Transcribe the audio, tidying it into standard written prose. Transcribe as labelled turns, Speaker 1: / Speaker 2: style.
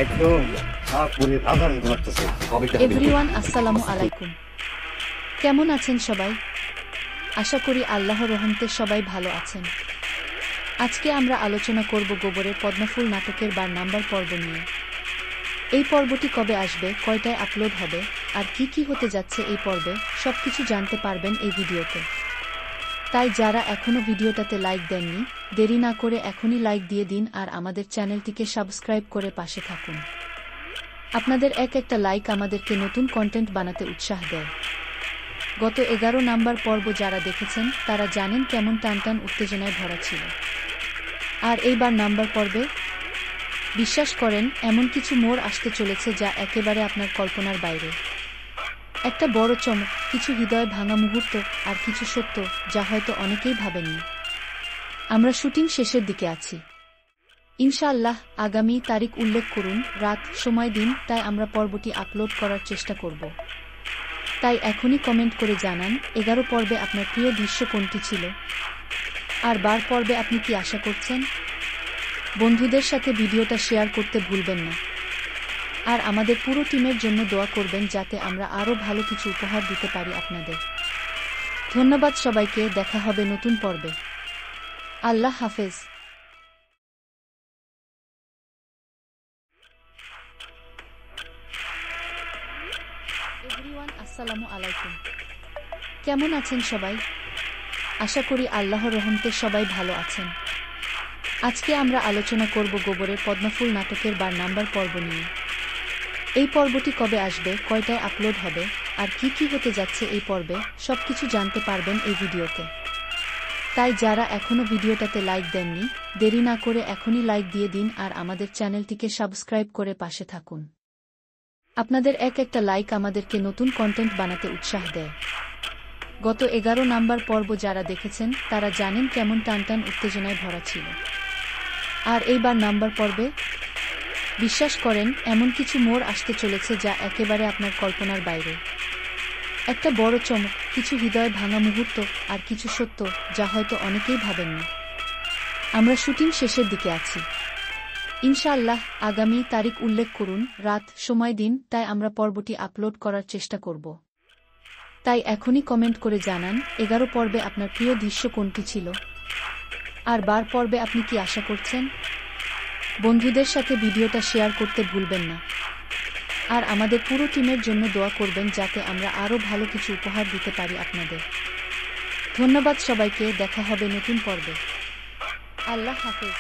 Speaker 1: একদম পুরে আদান করতেছে।
Speaker 2: এভরিওয়ান, আসসালামু আলাইকুম। কেমন আছেন সবাই? আশা করি আল্লাহর রহমতে সবাই ভালো আছেন। আজকে আমরা আলোচনা করব গোবরের পদ্মফুল নাটকের 12 নাম্বার পর্ব নিয়ে। এই পর্বটি কবে আসবে, কয়টায় আপলোড হবে, আর কি কি হতে যাচ্ছে এই পর্বে, সবকিছু জানতে পারবেন এই ভিডিওতে। তাই যারা এখনো ভিডিওটাতে লাইক দেননি, দেরি না করে এখনই লাইক দিয়ে দিন আর আমাদের চ্যানেলটিকে সাবস্ক্রাইব করে পাশে থাকুন। আপনাদের একটা লাইক আমাদেরকে নতুন কন্টেন্ট বানাতে উৎসাহ দেয়। গত 11 নাম্বার পর্ব যারা দেখেছেন তারা জানেন কেমন টানটান উত্তেজনায় ভরা ছিল। আর এইবার নাম্বার পর্বে বিশ্বাস করেন এমন কিছু মোড় আসতে চলেছে যা একেবারে আপনার কল্পনার বাইরে। একটা বড় চমক, কিছু হৃদয় ভাঙা মুহূর্ত, আর কিছু সত্য যা হয়তো অনেকেই ভাবেননি। আমরা শুটিং শেষের দিকে আছি। ইনশাআল্লাহ আগামী তারিখ উল্লেখ করুন, রাত, সময়, দিন, তাই আমরা পর্বটি আপলোড করার চেষ্টা করব। তাই এখনই কমেন্ট করে জানান 11 পর্বে আপনার প্রিয় দৃশ্য কোনটি ছিল, আর 12 পর্বে আপনি কি আশা করছেন। বন্ধুদের সাথে ভিডিওটা শেয়ার করতে ভুলবেন না। আর আমাদের পুরো টিমের জন্য দোয়া করবেন যাতে আমরা আরও ভালো কিছু উপহার দিতে পারি আপনাদের। ধন্যবাদ সবাইকে, দেখা হবে নতুন পর্বে। আল্লাহ হাফেজ। এভরিওয়ান, আসসালামু আলাইকুম। কেমন আছেন সবাই? আশা করি আল্লাহর রহমতে সবাই ভালো আছেন। আজকে আমরা আলোচনা করব গোবরের পদ্মফুল নাটকের 12 নাম্বার পর্ব নিয়ে। এই পর্বটি কবে আসবে, কয়টায় আপলোড হবে, আর কি কি হতে যাচ্ছে এই পর্বে, সবকিছু জানতে পারবেন এই ভিডিওতে। তাই যারা এখনো ভিডিওটাতে লাইক দেননি, দেরি না করে এখনই লাইক দিয়ে দিন আর আমাদের চ্যানেলটিকে সাবস্ক্রাইব করে পাশে থাকুন। আপনাদের একটা লাইক আমাদেরকে নতুন কন্টেন্ট বানাতে উৎসাহ দেয়। গত 11 নাম্বার পর্ব যারা দেখেছেন তারা জানেন কেমন টানটান উত্তেজনায় ভরা ছিল। আর এইবার নাম্বার পর্বে বিশ্বাস করেন এমন কিছু মোড় আসতে চলেছে যা একেবারে আপনার কল্পনার বাইরে। একটা বড় চমক, কিছু হৃদয় ভাঙা মুহূর্ত, আর কিছু সত্য যা হয়তো অনেকেই ভাবেননি। আমরা শুটিং শেষের দিকে আছি। ইনশাআল্লাহ আগামী তারিখ উল্লেখ করুন, রাত, সময়, দিন, তাই আমরা পর্বটি আপলোড করার চেষ্টা করব। তাই এখনই কমেন্ট করে জানান 11 পর্বে আপনার প্রিয় দৃশ্য কোনটি ছিল, আর 12 পর্বে আপনি কি আশা করছেন। বন্ধুদের সাথে ভিডিওটা শেয়ার করতে ভুলবেন না। আর আমাদের পুরো টিমের জন্য দোয়া করবেন যাতে আমরা আরও ভালো কিছু উপহার দিতে পারি আপনাদের। ধন্যবাদ সবাইকে, দেখা হবে নতুন পর্বে। আল্লাহ হাফেজ।